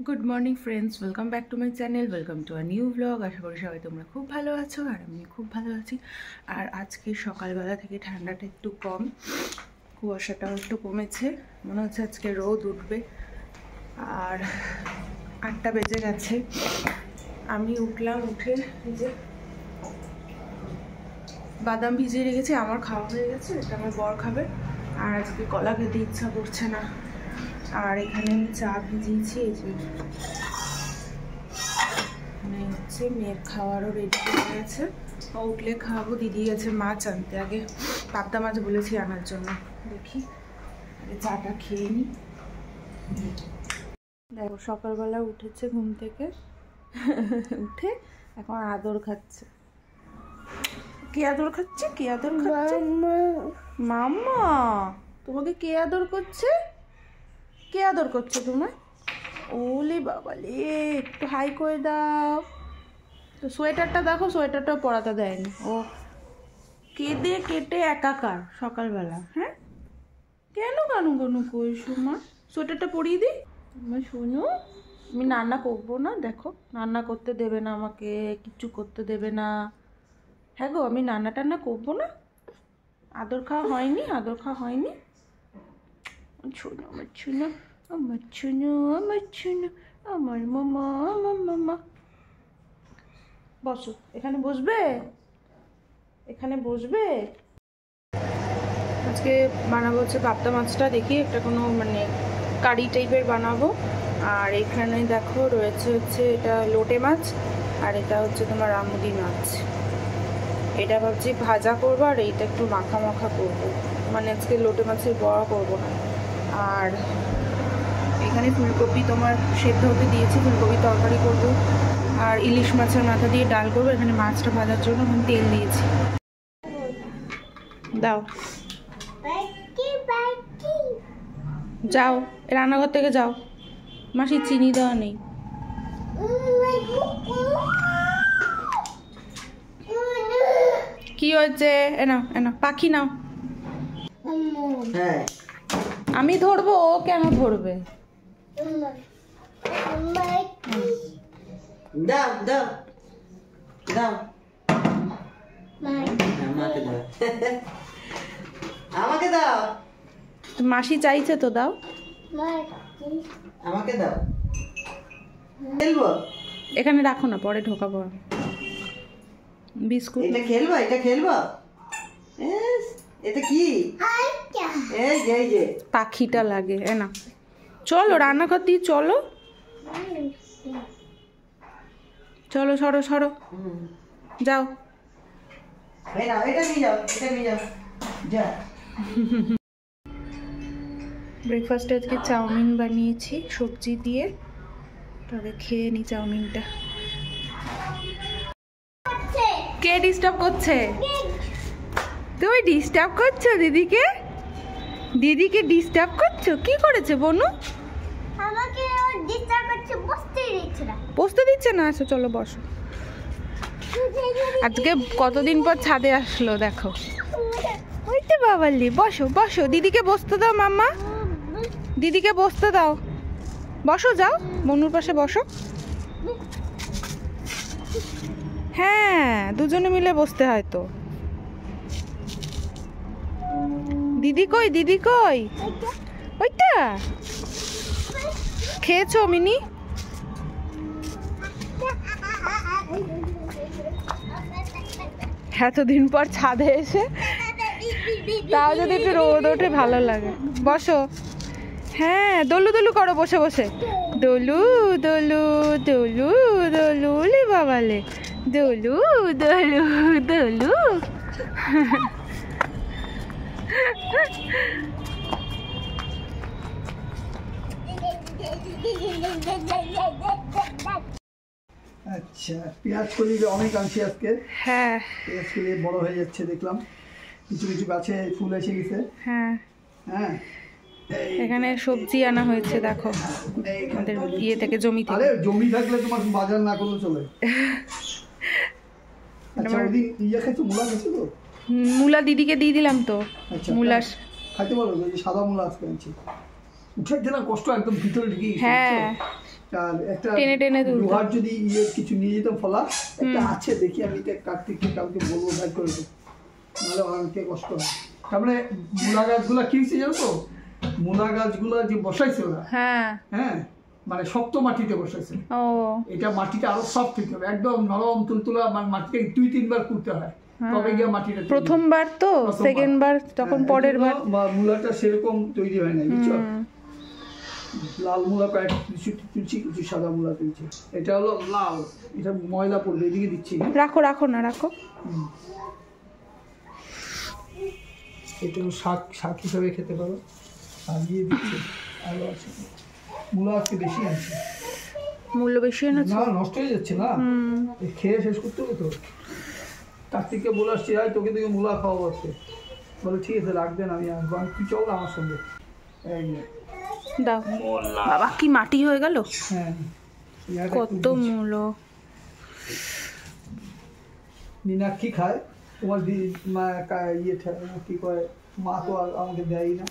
Good morning friends, welcome back to my channel, welcome to a new blog. আশা করি সবাই তোমরা খুব ভালো আছো আর আমি খুব ভালো আছি। আর আজকে সকালবেলা থেকে ঠান্ডাটা একটু কম, কুয়াশাটাও একটু কমেছে, মনে হচ্ছে আজকে রোদ উঠবে। আর 8টা বেজে গেছে, আমি উঠলাম, উঠে যে বাদাম ভিজিয়ে রেখেছি, আমার খাওয়া হয়ে গেছে, এটা আমার বর খাবে। আর আজকে কলা খেতে ইচ্ছা করছে না। আর এখানে আমি চা ভিজিয়েছি, এই যে হচ্ছে মেয়ের খাওয়ারও রেডি হয়ে গেছে, ও উঠলে খাওয়াবো। দিদি গেছে মাছ আনতে, আগে পাবদা মাছ বলেছি আনার জন্য। দেখি আগে চাটা খেয়ে নিই। দেখো সকালবেলা উঠেছে ঘুম থেকে, উঠে এখন আদর খাচ্ছে। কে আদর খাচ্ছে? কে আদর খাচ্ছে? মাম্মা। তোমাকে কে আদর করছে? কে আদর করছে তোমায়? ওলে বাবালে, একটু হাই করে দাও। তো সোয়েটারটা দেখো, সোয়েটারটা পরাতে দেয়নি, ও কেঁদে কেটে একাকার সকালবেলা। হ্যাঁ কেন কানু কানু করছো মা? সোয়েটারটা পরিয়ে দিই। মা শোনো, আমি রান্না করবো না, দেখো রান্না করতে দেবে না আমাকে, কিচ্ছু করতে দেবে না। হ্যাঁ গো, আমি রান্না টান্না করবো না। আদর খাওয়া হয়নি, আদর খাওয়া হয়নি। শোনো আমার শোনো, আমার শোনো, আমার শোনো, আমার মামা, আমার মামা। বসো, এখানে বসবে, এখানে বসবে। আজকে বানাবো হচ্ছে পাবদা মাছটা, দেখি একটা কোনো মানে কারি টাইপের বানাবো। আর এখানে দেখো রয়েছে হচ্ছে এটা লোটে মাছ, আর এটা হচ্ছে তোমার আমুদি মাছ। এটা ভাবছি ভাজা করবো, আর এইটা একটু মাখা মাখা করবো, মানে আজকে লোটে মাছের বড়া করবো না। আর এখানে ফুলকপি তোমার সেদ্ধ হতে দিয়েছি, ফুলকপি তরকারি করবো। আর ইলিশ মাছের মাথা দিয়ে ডাল করবো। এখানে মাছটা ভাজার জন্য আমি তেল দিয়েছি। দাও, যাও রান্নাঘর থেকে যাও, মাসি চিনি দেওয়া নেই। কি হয়েছে? এনাও এনাও, পাখি নাও। আমি ধরবো, ও কেন ধরবে? দাও দাও দাও, আমাকে দাও। মাসি চাইছে তো, দাও। আমাকে দাও, খেলবো। এখানে রাখো না, পরে ঢোকাবো। বিস্কুট। এটা খেলবো, এটা খেলবো। এটা কি? এই যে এই যে পাখিটা লাগে। না চলো রান্নাঘর দিয়ে চলো, চলো সরো সরো, যাও। এটা নিয়ে যাও, এটা নিয়ে যাও, যা। ব্রেকফাস্টে আজকে চাউমিন বানিয়েছি সবজি দিয়ে, তবে খেয়ে নি চাউমিনটা। কে ডিস্টার্ব করছে? তুমি ডিস্টার্ব করছো দিদিকে? দিদিকে ডিস্টার্ব করছো? কি করেছে বনু? আমাকে ডিস্টার্ব করছে, বসতেই দিচ্ছে না। বসতে দিচ্ছে না? আচ্ছা চলো বসো। আজকে কতদিন পর ছাদে আসলো দেখো। ওই তো বাবালি, বসো বসো, দিদিকে বসতে দাও মাম্মা, দিদিকে বসতে দাও। বসো, যাও বনুর পাশে বসো। হ্যাঁ দুজনে মিলে বসতে হয় তো। দিদি কই? দিদি কই? ওইটা খেয়েছো মিনি? এতদিন পর ছাদে এসে তাও যদি একটু রোদ ওঠে ভালো লাগে। বসো। হ্যাঁ দোলু দোলু করো বসে বসে, দোলু দোলু দোলু দোলু, লে বাবালে, দোলু দোলু দোলু। আচ্ছা, পেঁয়াজ কলি অনেক আনছি আজকে। হ্যাঁ পেঁয়াজ কলি বড় হয়ে যাচ্ছে, দেখলাম কিছু কিছু গাছে ফুল এসে গেছে। হ্যাঁ হ্যাঁ, এখানে সবজি আনা হয়েছে দেখো, আমাদের ইয়ে থেকে, জমি আরে থেকে। জমি থাকলে তোমার বাজার না করলে চলে। আচ্ছা, ওদিন ইয়ে খেয়েছো, মূলা খেয়েছো তো? মূলা দিদিকে দিয়ে দিলাম তো। আচ্ছা, মূলা খাইতে পারো? ওই সাদা মূলা আজকে আনছি, উঠে দিলাম, কষ্ট একদম ভিতরে ঢুকে। হ্যাঁ আর একটা টেনে টেনে তুলতে। লোহার যদি কিছু নিয়ে যেতাম ফলা, একটা আছে দেখি আমি কার্তিককে কালকে বলবো ভাই করে দেবো, নাহলে অনেকে কষ্ট হয়। তারপরে মূলা গাছগুলা কি হয়েছে জানো তো, মূলা গাছগুলা যে বসাইছে ওরা, হ্যাঁ হ্যাঁ মানে শক্ত মাটিতে বসাইছে। ও এটা মাটিটা আরো সফট হতে হবে, একদম নরম তুলতুলা, মাটিকে 2-3 বার করতে হয়, তবে গিয়ে মাটিটা তৈরি হয়। প্রথমবার তো, সেকেন্ড বার তখন পরের বার মূলাটা সেরকম তৈরি হয় না, বুঝছো? লাল মূলা কয়েক তুলছি, কিছু সাদা মূলা তুলছি। এটা হলো লাল, এটা ময়লা পড়বে, এদিকে দিচ্ছি। রাখো রাখো না রাখো। এটা শাক, শাক হিসাবে খেতে পারো। আর দিয়ে দিচ্ছি আলু আছে, মূলা আজকে বেশি আছে। মূল্য বেশি এনেছো? না নষ্ট হয়ে যাচ্ছে না, খেয়ে শেষ করতে হবে তো। কার্তিককে বলে আসছি, তোকে থেকে মূলা খাওয়াবো আজকে। বলে ঠিক আছে রাখবেন, আমি আসবো। তুই চল আমার সঙ্গে। দাও বাবা, কি মাটি হয়ে গেল, হ্যাঁ কত মূল্য। মীনাক্ষী খায়, তোমার মা ইয়ে কি করে, মা তো আমাকে দেয় না।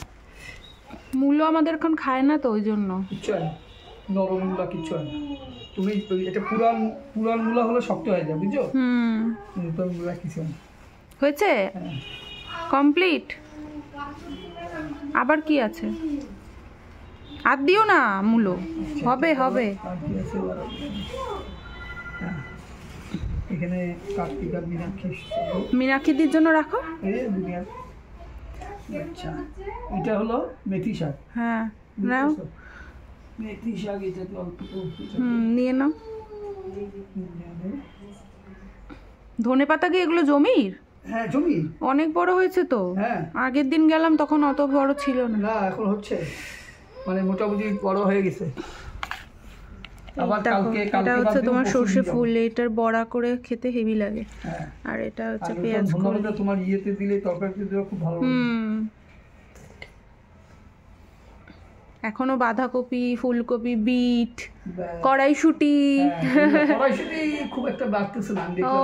মূল্য আমাদের এখন খায় না তো, ওই জন্য কিচ্ছু হয় না, নরম মূলা কিচ্ছু হয় না। তুমি এটা পুরান মূলা হলে শক্ত হয়ে যায়, বুঝছো? নতুন মূলা কিছু হয় না। হয়েছে কমপ্লিট। আবার কি আছে? আর দিও না মূলো, হবে হবে। আর কি আছে এখানে? কার্তিক আর মীনাক্ষী, মীনাক্ষীদের জন্য রাখো। এই দুনিয়ার। আচ্ছা এটা হলো মেথি শাক। হ্যাঁ নাও, মেথি শাক, এটা তো অল্প নিয়ে নাও। ধনে পাতা কি এগুলো জমির? হ্যাঁ জমি অনেক বড় হয়েছে তো। হ্যাঁ আগের দিন গেলাম তখন অত বড় ছিল না। না এখন হচ্ছে, মানে মোটামুটি বড় হয়ে গেছে। আবার কালকে এটা হচ্ছে তোমার সর্ষে ফুল, এটার বড়া করে খেতে হেভি লাগে। আর এটা হচ্ছে পেঁয়াজ কলি। তোমার ইয়েতে দিলে, তরকারিতে দিলে খুব ভালো লাগে। এখনো বাঁধাকপি, ফুলকপি, বিট, কড়াইশুঁটি। কড়াইশুঁটি খুব একটা বাড়তেছে না, ও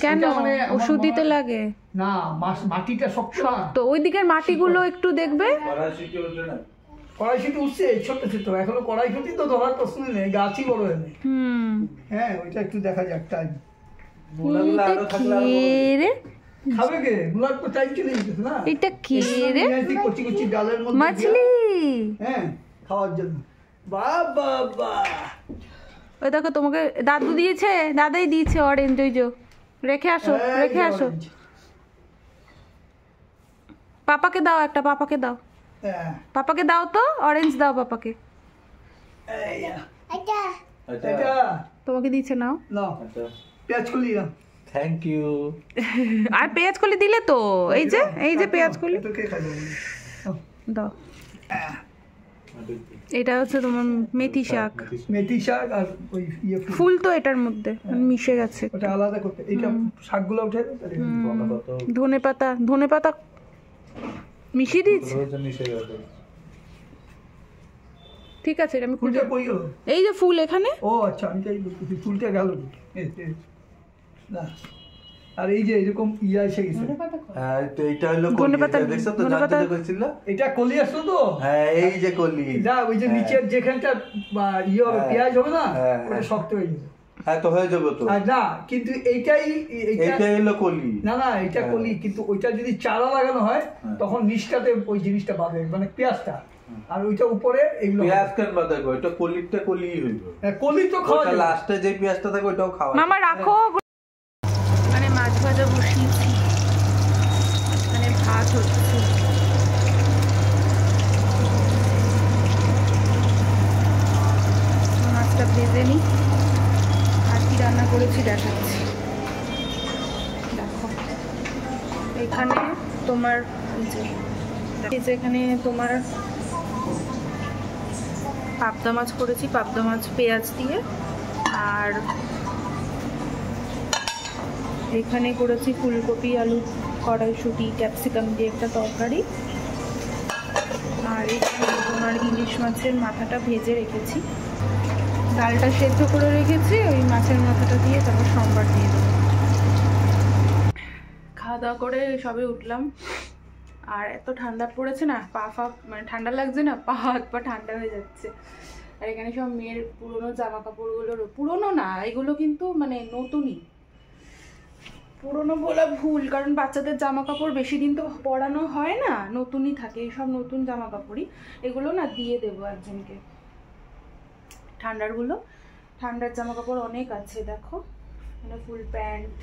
কেন? ওষুধ দিতে লাগে না, মাটিটা শক্ত। তো ওই দিকের মাটিগুলো একটু দেখবে। কড়াইশুঁটি উঠছে ছোট ছোট, এখনো কড়াইশুঁটি তো ধরার প্রশ্ন নেই, গাছই বড় হয় না। হ্যাঁ ওইটা একটু দেখা যাক টাইম। খাবে কে? মুলার তো টাইম চলে যেতেছে না। এটা কি রে? কচি কচি ডালের মধ্যে মাছলি। হ্যাঁ খাওয়ার জন্য। বাবা ওই দেখো তোমাকে দাদু দিয়েছে, দাদাই দিয়েছে অরেঞ্জ। ওই যে রেখে আসো, রেখে আসো। পাপাকে দাও একটা, পাপাকে দাও, পাপাকে দাও তো, অরেঞ্জ দাও পাপাকে। তোমাকে দিয়েছে, নাও। পেঁয়াজ কলি না, থ্যাংক ইউ। আর পেঁয়াজ কলি দিলে তো, এই যে পেঁয়াজ কলি দাও। এটা হচ্ছে তোমার মেথি শাক। মেথি শাক আর ওই ফুল তো এটার মধ্যে মিশে গেছে, ওটা আলাদা করতে। এইটা শাকগুলো উঠে ধনে পাতা, ধনে পাতা মিশিয়ে দিয়েছি। ঠিক আছে, এটা আমি খুঁজে। এই যে ফুল এখানে। ও আচ্ছা, আমি তাই বলতেছি ফুলটা গেল না। আর এই যে এরকম ইয়া এসে গেছে। হ্যাঁ তো এইটা হলো কলি, দেখছো তো জানতে বলছিল। এটা কলি আসলো তো। হ্যাঁ এই যে কলি, যা ওই যে নিচের যেখানটা ইয়ে হবে, পেঁয়াজ হবে না, ওটা শক্ত হয়ে যাবে। হ্যাঁ তো হয়ে যাবে তো। না কিন্তু এইটাই হলো কলি। না এটা কলি, কিন্তু ওইটা যদি চারা লাগানো হয় তখন নিচটাতে ওই জিনিসটা বাঁধে, মানে পেঁয়াজটা। আর ওইটা উপরে এইগুলো পেঁয়াজ কেন বাঁধে? ওইটা কলিটা কলিই হইব। কলি তো খাওয়া যায়, লাস্টে যে পেঁয়াজটা থাকে ওইটাও খাওয়া। মামা রাখো। মানে মাছ ভাজা বসিয়েছি, মানে ভাত হচ্ছে। মাছটা ভেজে নিই, আর কি রান্না করেছি দেখাচ্ছি। দেখো এখানে তোমার এখানে তোমার পাবদা মাছ করেছি, পাবদা মাছ পেঁয়াজ দিয়ে। আর এখানে করেছি ফুলকপি, আলু, কড়াইশুঁটি, ক্যাপসিকাম দিয়ে একটা তরকারি। আর এখানে তোমার ইলিশ মাছের মাথাটা ভেজে রেখেছি, ডালটা সেদ্ধ করে রেখেছি, ওই মাছের মাথাটা দিয়ে তারপর সোমবার দিয়ে দেবো। খাওয়া দাওয়া করে সবে উঠলাম। আর এত ঠান্ডা পড়েছে না, পা মানে ঠান্ডা লাগছে না, পা হাত পা ঠান্ডা হয়ে যাচ্ছে। আর এখানে সব মেয়ের পুরোনো জামা কাপড়গুলো, পুরোনো না এগুলো কিন্তু মানে নতুনই, পুরোনো বলা ভুল, কারণ বাচ্চাদের জামা কাপড় বেশি দিন তো পরানো হয় না, নতুনই থাকে, এইসব নতুন জামা কাপড়ই। এগুলো না দিয়ে দেবো একজনকে। ঠান্ডার জামা কাপড় অনেক আছে, দেখো মানে ফুল প্যান্ট,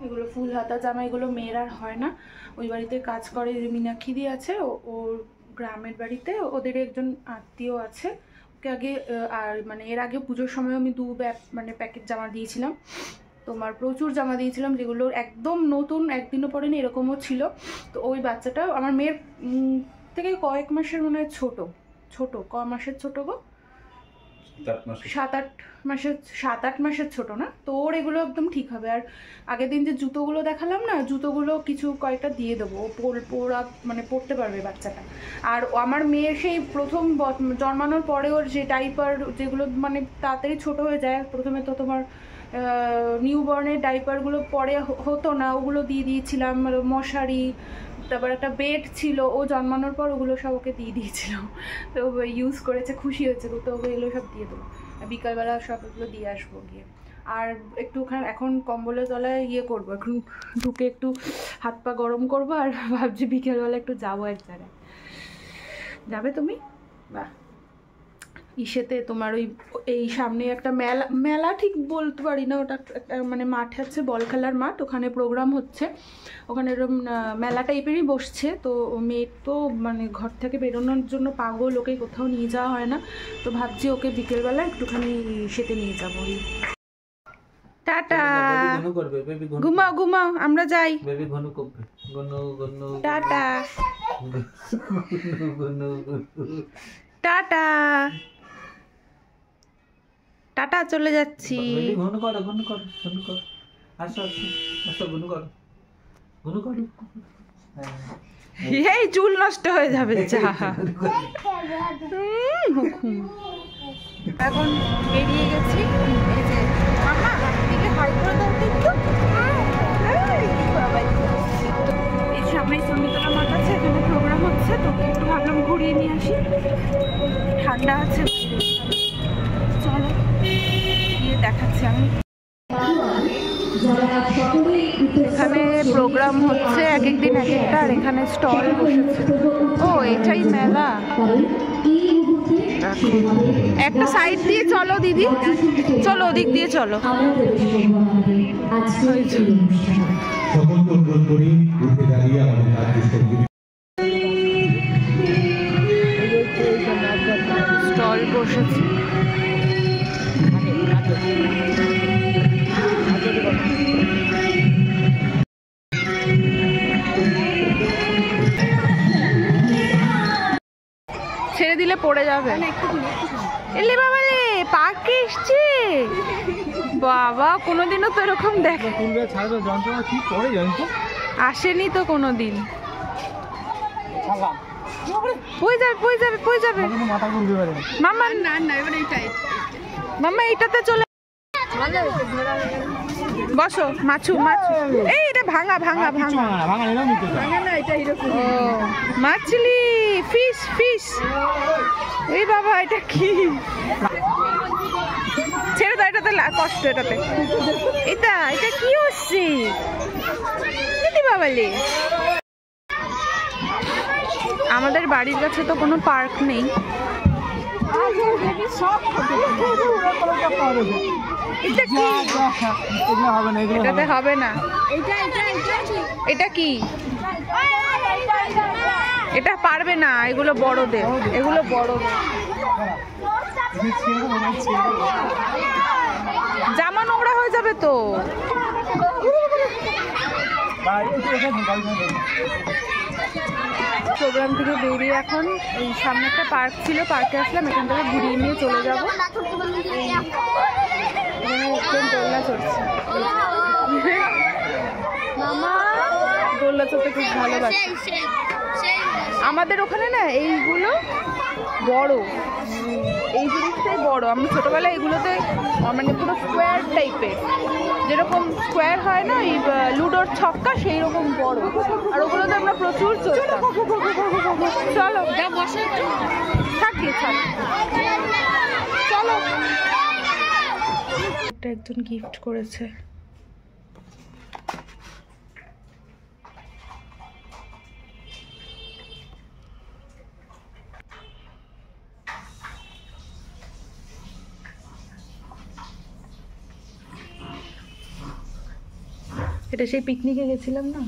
এগুলো ফুল হাতা জামা, এগুলো মেয়ের আর হয় না। ওই বাড়িতে কাজ করে মীনাক্ষী দিয়ে আছে, ওর গ্রামের বাড়িতে ওদের একজন আত্মীয় আছে, ওকে আগে আর মানে এর আগে পুজোর সময় আমি 2 প্যাকেট জামা দিয়েছিলাম, তোমার প্রচুর জামা দিয়েছিলাম, যেগুলো একদম নতুন, একদিনও পরেনি এরকমও ছিল। তো ওই বাচ্চাটা আমার মেয়ের থেকে কয়েক মাসের মনে হয় ছোট, ক মাসের ছোট গো, 7-8 মাসের ছোট না? তো ওর এগুলো একদম ঠিক হবে। আর আগের দিন যে জুতোগুলো দেখালাম না, জুতোগুলো কিছু কয়েকটা দিয়ে দেবো, ওরা মানে পরতে পারবে বাচ্চাটা। আর আমার মেয়ের সেই প্রথম জন্মানোর পরে ওর যে ডাইপার, যেগুলো মানে তাড়াতাড়ি ছোট হয়ে যায়, প্রথমে তো তোমার নিউ বর্নের ডাইপারগুলো পরে হতো না, ওগুলো দিয়ে দিয়েছিলাম, মশারি, তারপর একটা বেড ছিল, ও জন্মানোর পর ওগুলো সব ওকে দিয়ে দিয়েছিলাম, তো ইউজ করেছে, খুশি হয়েছে, তো ওকে এগুলো সব দিয়ে দেবো, বিকালবেলা সব এগুলো দিয়ে আসবো গিয়ে। আর একটুখানি এখন কম্বলের তলায় করবো, এখন ঢুকে একটু হাত পা গরম করবো, আর ভাবছি বিকেলবেলা একটু যাবো এক জায়গায়। যাবে তুমি? বাহ, ইসেতে তোমার এই সামনে একটা মেলা ঠিক বলতে পারি না, ওটা মানে মাঠে আছে, বল খেলার মাঠ, ওখানে প্রোগ্রাম হচ্ছে, ওখানে এরকম মেলা টাইপেরই বসছে। তো মেয়ে তো মানে ঘর থেকে বেরোনোর জন্য পাগল, ওকে কোথাও নিয়ে যাওয়া হয় না, তো ভাবছি ওকে বিকেলবেলা একটুখানি সেতে নিয়ে যাবো। টাটা, ঘুমাও, আমরা যাই, টাটা টাটা টাটা, চলে যাচ্ছি। এই চুল নষ্ট হয়ে যাবে, এখন বেরিয়ে গেছি। এই যে মামা দিকে হাই করে দাও তো একটু। এই সামনে সঙ্গীতলা মাঠ আছে, এখানে প্রোগ্রাম হচ্ছে, তো একটু ভাবলাম ঘুরিয়ে নিয়ে আসি, ঠান্ডা আছে, চলো গিয়ে দেখাচ্ছি আমি। এখানে প্রোগ্রাম হচ্ছে, এক একদিন এক একটা, আর এখানে স্টল বসেছে। ও এটাই মেলা, একটা সাইড দিয়ে চলো দিদি, চলো ওদিক দিয়ে চলো। স্টল বসেছে, ছেড়ে দিলে পড়ে যাবে। এলে বাবা রে, পার্কে এসছে বাবা, কোনোদিনও তো এরকম দেখে আসেনি তো কোনোদিন। পড়ে যাবে মামা, মামা এইটাতে চলে বসো। মাছু, এই এটা ভাঙা, মাছলি, ফিশ। এই বাবা, এটা কি? ছেড়ে দাও, এটাতে কষ্ট, এটা কি হচ্ছে দিদি বাবালে? আমাদের বাড়ির কাছে তো কোনো পার্ক নেই, এটাতে হবে না। এটা কি? এটা পারবে না, এগুলো বড়দের, জামা নোংরা হয়ে যাবে তো। প্রোগ্রাম থেকে বেরিয়ে এখন এই সামনে একটা পার্ক ছিল, পার্কে আসলাম, এখান থেকে ঘুরিয়ে নিয়ে চলে যাবো। দোলনা চড়ছে, মামা দোলনা চড়তে খুব ভালোবাসে। আমাদের ওখানে না এইগুলো বড়, এই জিনিসটাই বড়। আমি ছোটবেলায় এগুলোতে মানে পুরো স্কোয়ার টাইপের, যেরকম স্কোয়ার হয় না এই লুডোর ছক্কা, সেই রকম বড়। আর ওগুলোতে আমরা প্রচুর চড়তাম। চলো যা বসে থাকি, চলো। একটা একজন গিফট করেছে। এটা সেই পিকনিকে গেছিলাম না,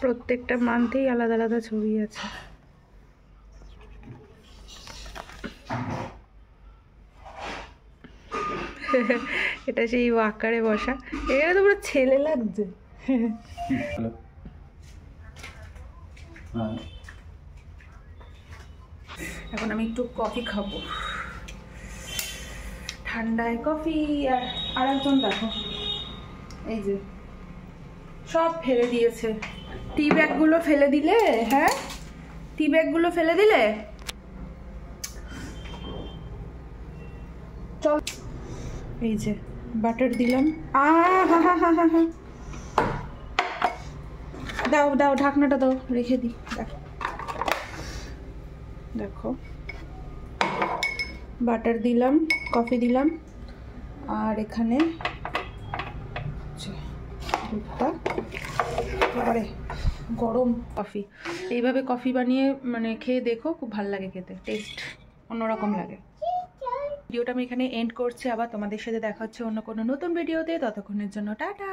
প্রত্যেকটা মান্থেই আলাদা আলাদা ছবি আছে। এটা সেই ওয়াকারে বসা, এখানে তো পুরো ছেলে লাগছে। এখন আমি একটু কফি খাবো, ঠান্ডায় কফি। আর একজন দেখো, এই যে সব ফেলে দিয়েছে। টি ব্যাগগুলো ফেলে দিলে, হ্যাঁ টি ব্যাগগুলো ফেলে দিলে। চল, এই যে বাটার দিলাম। দাও দাও, ঢাকনাটা দাও, রেখে দিই। দেখো বাটার দিলাম, কফি দিলাম, আর এখানে দুধটা, এবারে গরম কফি। এইভাবে কফি বানিয়ে মানে খেয়ে দেখো, খুব ভালো লাগে খেতে, টেস্ট অন্যরকম লাগে। ভিডিওটা আমি এখানে এন্ড করছি, আবার তোমাদের সাথে দেখা হচ্ছে অন্য কোনো নতুন ভিডিওতে। ততক্ষণের জন্য টাটা।